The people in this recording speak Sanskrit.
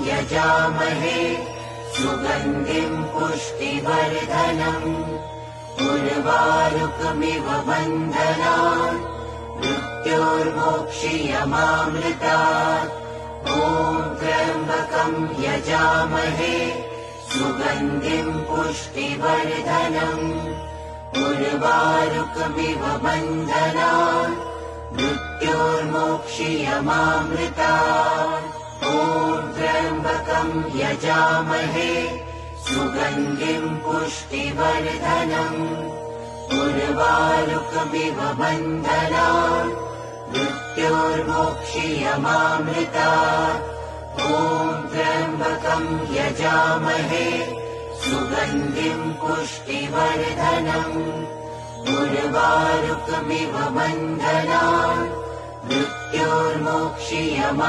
यजामहे सुगन्धिम् पुष्टिवर्धनम् उर्वारुकमिव बन्धनान् मृत्योर्मोक्षीयमामृतात् ॐ त्र्यम्बकम् यजामहे सुगन्धिम् पुष्टिवर्धनम् उर्वारुकमिव बन्धनान् मृत्योर्मोक्षीयमामृतात् ॐ त्र्यम्बकम् यजामहे सुगन्धिम् पुष्टिवर्धनम् उर्वारुकमिव बन्धनान् मृत्योर्मोक्षीयमामृतात् ॐ त्र्यम्बकम् यजामहे सुगन्धिम् पुष्टिवर्धनम् उर्वारुकमिव बन्धनान् मृत्योर्मोक्षीयमामृतात्